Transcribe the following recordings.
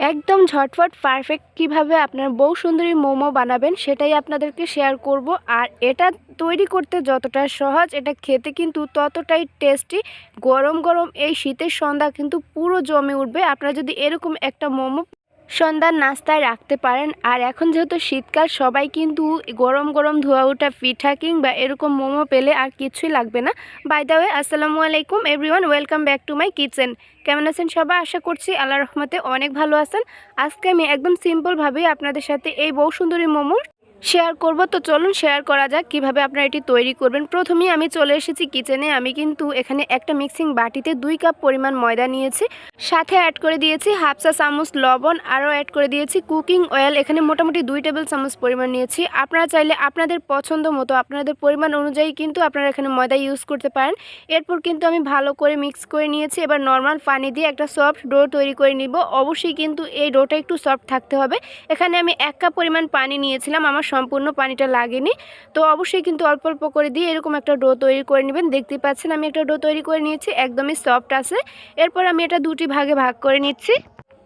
একদম ঝটফট পারফেক্ট কিভাবে আপনার বউ সুন্দরী মোমো বানাবেন সেটাই আপনাদেরকে শেয়ার করব। আর এটা তৈরি করতে যতটা সহজ, এটা খেতে কিন্তু ততটাই টেস্টি। গরম গরম এই শীতের সন্ধ্যা কিন্তু পুরো জমে উঠবে আপনারা যদি এরকম একটা মোমো সন্ধ্যার নাস্তায় রাখতে পারেন। আর এখন যেহেতু শীতকাল, সবাই কিন্তু গরম গরম ধোয়া ওঠা পিঠা কিংবা এরকম মোমো পেলে আর কিছুই লাগবে না। বাই দ্য ওয়ে, আসসালামু আলাইকুম everyone, welcome back to my kitchen. কেমন আছেন সবাই? আশা করছি আল্লাহর রহমতে অনেক ভালো আছেন। আজকে আমি একদম সিম্পলভাবেই আপনাদের সাথে এই বউ সুন্দরী মোমো শেয়ার করব। তো চলুন শেয়ার করা যাক কিভাবে আপনারা এটি তৈরি করবেন। প্রথমেই আমি চলে এসেছি কিচেনে। আমি কিন্তু এখানে একটা মিক্সিং বাটিতে 2 কাপ পরিমাণ ময়দা নিয়েছি, সাথে অ্যাড করে দিয়েছি হাফ চা চামচ লবণ, আরও অ্যাড করে দিয়েছি কুকিং অয়েল। এখানে মোটামুটি 2 টেবিল চামচ পরিমাণ নিয়েছি। আপনারা চাইলে আপনাদের পছন্দ মতো আপনাদের পরিমাণ অনুযায়ী কিন্তু আপনারা এখানে ময়দা ইউজ করতে পারেন। এরপর কিন্তু আমি ভালো করে মিক্স করে নিয়েছি। এবার নর্মাল পানি দিয়ে একটা সফট ডো তৈরি করে নিব। অবশ্যই কিন্তু এই ডোটা একটু সফট থাকতে হবে। এখানে আমি 1 কাপ পরিমাণ পানি নিয়েছিলাম, আমার সম্পূর্ণ পানিটা লাগেনি। তো অবশ্যই কিন্তু অল্প অল্প করে দিয়ে এরকম একটা ডো তৈরি করে নেবেন। দেখতেই পাচ্ছেন আমি একটা ডো তৈরি করে নিয়েছি, একদমই সফট আছে। এরপর আমি এটা 2টি ভাগে ভাগ করে নিচ্ছি।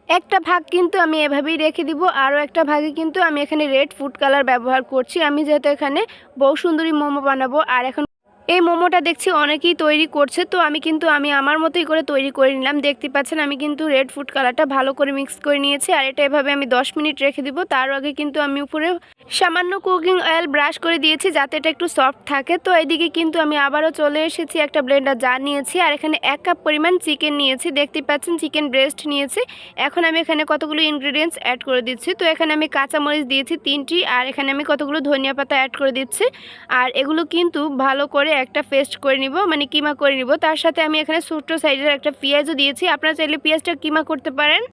একটা ভাগ কিন্তু আমি এভাবেই রেখে দিব, আরও একটা ভাগে কিন্তু আমি এখানে রেড ফুড কালার ব্যবহার করছি। আমি যেহেতু এখানে বউ সুন্দরী মোমো বানাবো, আর এখন এই মোমোটা দেখছি অনেকেই তৈরি করছে, তো আমি আমার মতোই করে তৈরি করে নিলাম। দেখতে পাচ্ছেন আমি কিন্তু রেড ফুড কালারটা ভালো করে মিক্স করে নিয়েছি। আর এটা এভাবে আমি 10 মিনিট রেখে দিব। তার আগে কিন্তু আমি উপরে সামান্য কুকিং অয়েল ব্রাশ করে দিয়েছি যাতে এটা একটু সফট থাকে। তো এদিকে কিন্তু আমি আবারও চলে এসেছি, একটা ব্লেন্ডার জার নিয়েছি আর এখানে 1 কাপ পরিমাণ চিকেন নিয়েছি। দেখতে পাচ্ছেন চিকেন ব্রেস্ট নিয়েছি। এখন আমি এখানে কতগুলো ইনগ্রেডিয়েন্টস অ্যাড করে দিচ্ছি। তো এখানে আমি কাঁচামরিচ দিয়েছি 3টি, আর এখানে আমি কতগুলো ধনিয়া পাতা অ্যাড করে দিচ্ছি। আর এগুলো কিন্তু ভালো করে একটা পেস্ট করে নিব, মানে কিমা করে নিব। তার সাথে আমি এখানে ছোট্ট সাইজের একটা পেঁয়াজও দিয়েছি। আপনারা চাইলে পেঁয়াজটা কিমা করতে পারেন।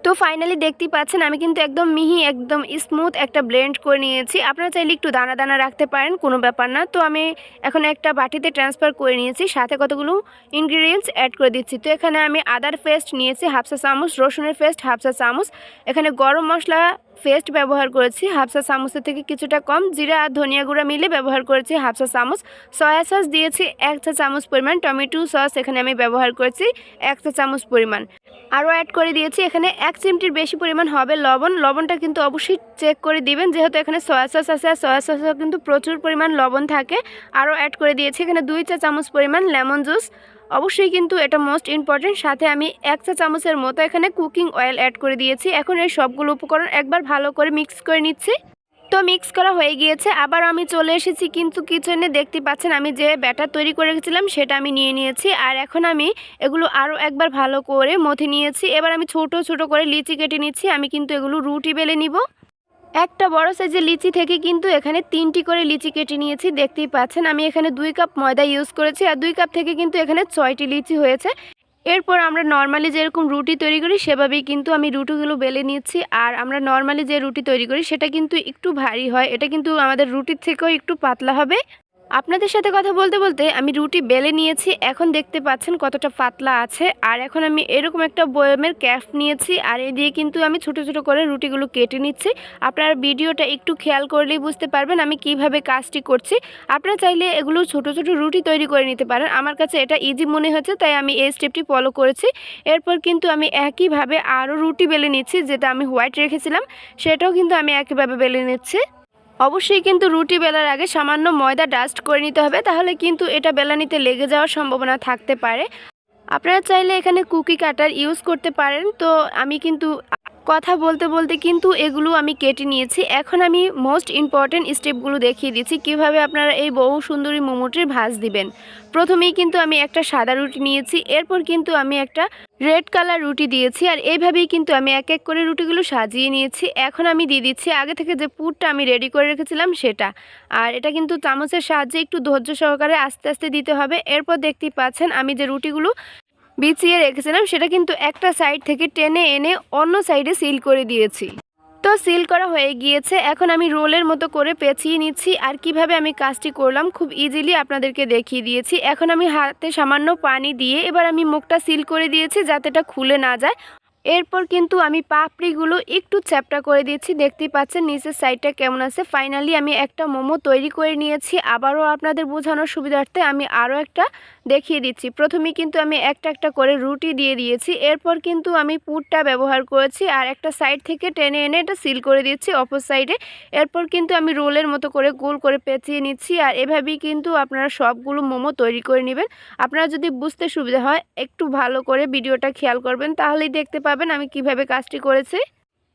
তো ফাইনালি দেখতেই পাচ্ছেন আমি কিন্তু একদম মিহি, একদম স্মুথ একটা ব্লেন্ড করে নিয়েছি। আপনারা চাইলে একটু দানা দানা রাখতে পারেন, কোনো ব্যাপার না। তো আমি এখন একটা বাটিতে ট্রান্সফার করে নিয়েছি, সাথে কতগুলো ইনগ্রিডিয়েন্টস অ্যাড করে দিচ্ছি। তো এখানে আমি আদার পেস্ট নিয়েছি হাফ চা চামচ, রসুনের পেস্ট হাফ চা চামচ, এখানে গরম মশলা পেস্ট ব্যবহার করেছি হাফ চা চামচের থেকে কিছুটা কম, জিরা আর ধনিয়া গুঁড়া মিলে ব্যবহার করেছি হাফ চা চামচ, সয়া সস দিয়েছি 1 চা চামচ পরিমাণ, টমেটো সস এখানে আমি ব্যবহার করেছি 1 চা চামচ পরিমাণ। আরও অ্যাড করে দিয়েছি এখানে 1 চিমটির বেশি পরিমাণ হবে লবণ। লবণটা কিন্তু অবশ্যই চেক করে দিবেন, যেহেতু এখানে সয়া সস আছে আর সয়া সসেও কিন্তু প্রচুর পরিমাণ লবণ থাকে। আরও অ্যাড করে দিয়েছি এখানে 2 চা চামচ পরিমাণ লেমন জুস, অবশ্যই কিন্তু এটা মোস্ট ইম্পর্টেন্ট। সাথে আমি 1 চা চামচের মতো এখানে কুকিং অয়েল অ্যাড করে দিয়েছি। এখন এই সবগুলো উপকরণ একবার ভালো করে মিক্স করে নিচ্ছি। তো মিক্স করা হয়ে গিয়েছে। আবার আমি চলে এসেছি কিন্তু কিচেনে। দেখতে পাচ্ছেন আমি যে ব্যাটার তৈরি করে রেখেছিলাম সেটা আমি নিয়ে নিয়েছি। আর এখন আমি এগুলো আরও একবার ভালো করে মথে নিয়েছি। এবার আমি ছোট ছোট করে লিচি কেটে নিচ্ছি। আমি কিন্তু এগুলো রুটি বেলে নিব। একটা বড় সাইজের লিচি থেকে কিন্তু এখানে 3টি করে লিচি কেটে নিয়েছি। দেখতেই পাচ্ছেন আমি এখানে 2 কাপ ময়দা ইউজ করেছি, আর 2 কাপ থেকে কিন্তু এখানে 6টি লিচি হয়েছে। এরপর আমরা নর্মালি যেরকম রুটি তৈরি করি সেভাবেই কিন্তু আমি রুটিগুলো বেলে নিচ্ছি। আর আমরা নর্মালি যে রুটি তৈরি করি সেটা কিন্তু একটু ভারী হয়, এটা কিন্তু আমাদের রুটির থেকেও একটু পাতলা হবে। আপনাদের সাথে কথা বলতে বলতে আমি রুটি বেলে নিয়েছি, এখন দেখতে পাচ্ছেন কতটা পাতলা আছে। আর এখন আমি এরকম একটা বয়মের ক্যাপ নিয়েছি, আর এই দিয়ে কিন্তু আমি ছোট ছোট করে রুটিগুলো কেটে নিচ্ছি। আপনারা ভিডিওটা একটু খেয়াল করলেই বুঝতে পারবেন আমি কিভাবে কাজটি করছি। আপনারা চাইলে এগুলো ছোট ছোট রুটি তৈরি করে নিতে পারেন, আমার কাছে এটা ইজি মনে হচ্ছে তাই আমি এই স্টেপটি ফলো করেছি। এরপর কিন্তু আমি একইভাবে আরও রুটি বেলে নিচ্ছি, যেটা আমি হোয়াইট রেখেছিলাম সেটাও কিন্তু আমি একইভাবে বেলে নিচ্ছি। অবশ্যই কিন্তু রুটি বেলার আগে সামান্য ময়দা ডাস্ট করে নিতে হবে, তাহলে কিন্তু এটা বেলানিতে লেগে যাওয়ার সম্ভাবনা থাকতে পারে। আপনারা চাইলে এখানে কুকি কাটার ইউজ করতে পারেন। তো আমি কিন্তু কথা বলতে বলতে কিন্তু এগুলো আমি কেটে নিয়েছি। এখন আমি মোস্ট ইম্পর্টেন্ট স্টেপগুলো দেখিয়ে দিচ্ছি কিভাবে আপনারা এই বহু সুন্দরী মোমোটির ভাঁজ দিবেন। প্রথমেই কিন্তু আমি একটা সাদা রুটি নিয়েছি, এরপর কিন্তু আমি একটা রেড কালার রুটি দিয়েছি, আর এইভাবেই কিন্তু আমি এক এক করে রুটিগুলো সাজিয়ে নিয়েছি। এখন আমি দিয়ে দিচ্ছি আগে থেকে যে পুরটা আমি রেডি করে রেখেছিলাম সেটা। আর এটা কিন্তু চামচের সাহায্যে একটু ধৈর্য সহকারে আস্তে আস্তে দিতে হবে। এরপর দেখতেই পাচ্ছেন আমি যে রুটিগুলো বিছিয়ে রেখেছিলাম সেটা কিন্তু একটা সাইড থেকে টেনে এনে অন্য সাইডে সিল করে দিয়েছি। তো সিল করা হয়ে গিয়েছে। এখন আমি রোলের মতো করে পেঁচিয়ে নিচ্ছি। আর কিভাবে আমি কাজটি করলাম খুব ইজিলি আপনাদেরকে দেখিয়ে দিয়েছি। এখন আমি হাতে সামান্য পানি দিয়ে এবার আমি মুখটা সিল করে দিয়েছি যাতে এটা খুলে না যায়। এরপর কিন্তু আমি পাপড়িগুলো একটু চ্যাপ্টা করে দিয়েছি, দেখতেই পাচ্ছেন নিচের সাইডটা কেমন আছে। ফাইনালি আমি একটা মোমো তৈরি করে নিয়েছি। আবারও আপনাদের বোঝানোর সুবিধার্থে আমি আরও একটা দেখিয়ে দিচ্ছি। প্রথমেই কিন্তু আমি একটা একটা করে রুটি দিয়ে দিয়েছি, এরপর কিন্তু আমি পুরটা ব্যবহার করেছি আর একটা সাইড থেকে টেনে এনে এটা সিল করে দিচ্ছি অপর সাইডে। এরপর কিন্তু আমি রোলের মতো করে গোল করে পেঁচিয়ে নিচ্ছি, আর এভাবেই কিন্তু আপনারা সবগুলো মোমো তৈরি করে নেবেন। আপনারা যদি বুঝতে সুবিধা হয় একটু ভালো করে ভিডিওটা খেয়াল করবেন, তাহলেই দেখতে পাবেন আমি কিভাবে কাজটি করেছি।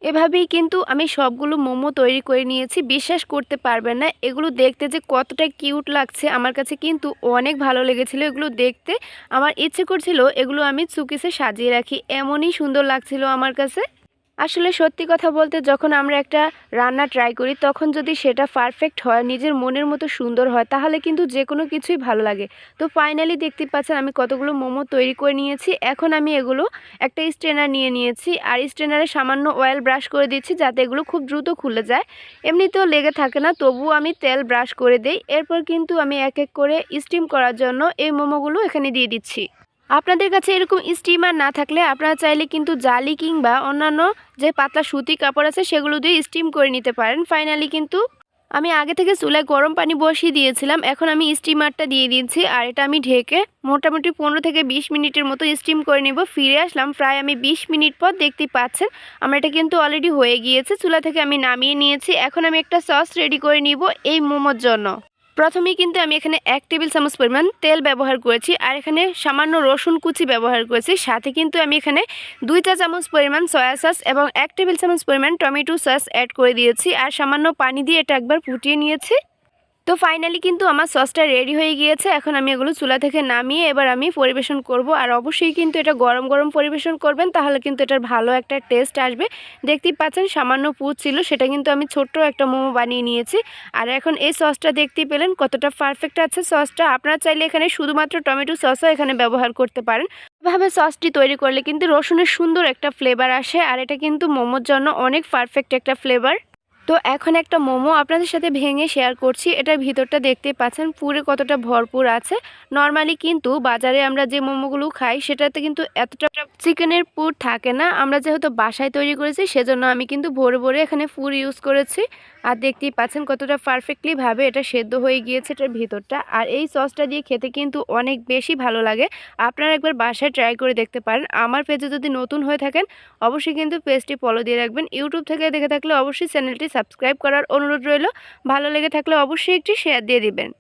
এভাবেই কিন্তু আমি সবগুলো মোমো তৈরি করে নিয়েছি। বিশ্বাস করতে পারবেন না, এগুলো দেখতে যে কতটা কিউট লাগছে আমার কাছে কিন্তু অনেক ভালো লেগেছিল। এগুলো দেখতে আমার ইচ্ছে করছিল এগুলো আমি সুকেসে সাজিয়ে রাখি, এমনই সুন্দর লাগছিল আমার কাছে। আসলে সত্যি কথা বলতে যখন আমরা একটা রান্না ট্রাই করি তখন যদি সেটা পারফেক্ট হয়, নিজের মনের মতো সুন্দর হয়, তাহলে কিন্তু যে কোনো কিছুই ভালো লাগে। তো ফাইনালি দেখতে পাচ্ছেন আমি কতগুলো মোমো তৈরি করে নিয়েছি। এখন আমি এগুলো একটা স্ট্রেনার নিয়ে নিয়েছি, আর স্ট্রেনারে সামান্য অয়েল ব্রাশ করে দিচ্ছি যাতে এগুলো খুব দ্রুত খুলে যায়। এমনিতেও লেগে থাকে না, তবুও আমি তেল ব্রাশ করে দিই। এরপর কিন্তু আমি এক এক করে স্টিম করার জন্য এই মোমোগুলো এখানে দিয়ে দিচ্ছি। আপনাদের কাছে এরকম স্টিমার না থাকলে আপনারা চাইলে কিন্তু জালি কিংবা অন্যান্য যে পাতলা সুতি কাপড় আছে সেগুলো দিয়ে স্টিম করে নিতে পারেন। ফাইনালি কিন্তু আমি আগে থেকে চুলায় গরম পানি বসিয়ে দিয়েছিলাম, এখন আমি স্টিমারটা দিয়ে দিয়েছি আর এটা আমি ঢেকে মোটামুটি 15 থেকে 20 মিনিটের মতো স্টিম করে নেব। ফিরে আসলাম প্রায় আমি 20 মিনিট পর, দেখতেই পাচ্ছেন আমার এটা কিন্তু অলরেডি হয়ে গিয়েছে। চুলা থেকে আমি নামিয়ে নিয়েছি। এখন আমি একটা সস রেডি করে নিব এই মোমোর জন্য। প্রথমেই কিন্তু আমি এখানে 1 টেবিল চামচ পরিমাণ তেল ব্যবহার করেছি, আর এখানে সামান্য রসুন কুচি ব্যবহার করেছি। সাথে কিন্তু আমি এখানে 2 চা চামচ পরিমাণ সয়া সস এবং 1 টেবিল চামচ পরিমাণ টমেটো সস অ্যাড করে দিয়েছি, আর সামান্য পানি দিয়ে এটা একবার ফুটিয়ে নিয়েছি। তো ফাইনালি কিন্তু আমার সসটা রেডি হয়ে গিয়েছে। এখন আমি এগুলো চুলা থেকে নামিয়ে এবার আমি পরিবেশন করব, আর অবশ্যই কিন্তু এটা গরম গরম পরিবেশন করবেন, তাহলে কিন্তু এটার ভালো একটা টেস্ট আসবে। দেখতেই পাচ্ছেন সামান্য পুর ছিল, সেটা কিন্তু আমি ছোট্ট একটা মোমো বানিয়ে নিয়েছি। আর এখন এই সসটা দেখতেই পেলেন কতটা পারফেক্ট আছে সসটা। আপনারা চাইলে এখানে শুধুমাত্র টমেটো সসও এখানে ব্যবহার করতে পারেন। এভাবে সসটি তৈরি করলে কিন্তু রসুনের সুন্দর একটা ফ্লেভার আসে, আর এটা কিন্তু মোমোর জন্য অনেক পারফেক্ট একটা ফ্লেভার। তো এখন একটা মোমো আপনাদের সাথে ভেঙে শেয়ার করছি। এটার ভিতরটা দেখতে পাচ্ছেন পুরে কতটা ভরপুর আছে। নর্মালি কিন্তু বাজারে আমরা যে মোমোগুলো খাই সেটাতে কিন্তু এতটা চিকেনের পুর থাকে না। আমরা যেহেতু বাসায় তৈরি করেছি সেজন্য আমি কিন্তু ভরে ভরে এখানে পুর ইউজ করেছি। আর দেখতেই পাচ্ছেন কতটা পারফেক্টলি ভাবে এটা সেদ্ধ হয়ে গিয়েছে এটার ভিতরটা। আর এই সসটা দিয়ে খেতে কিন্তু অনেক বেশি ভালো লাগে। আপনারা একবার বাসায় ট্রাই করে দেখতে পারেন। আমার পেজে যদি নতুন হয়ে থাকেন অবশ্যই কিন্তু পেজটি ফলো দিয়ে রাখবেন। ইউটিউব থেকে দেখে থাকলে অবশ্যই চ্যানেলটি সাবস্ক্রাইব করার অনুরোধ রইল। ভালো লেগে থাকলে অবশ্যই একটি শেয়ার দিয়ে দিবেন।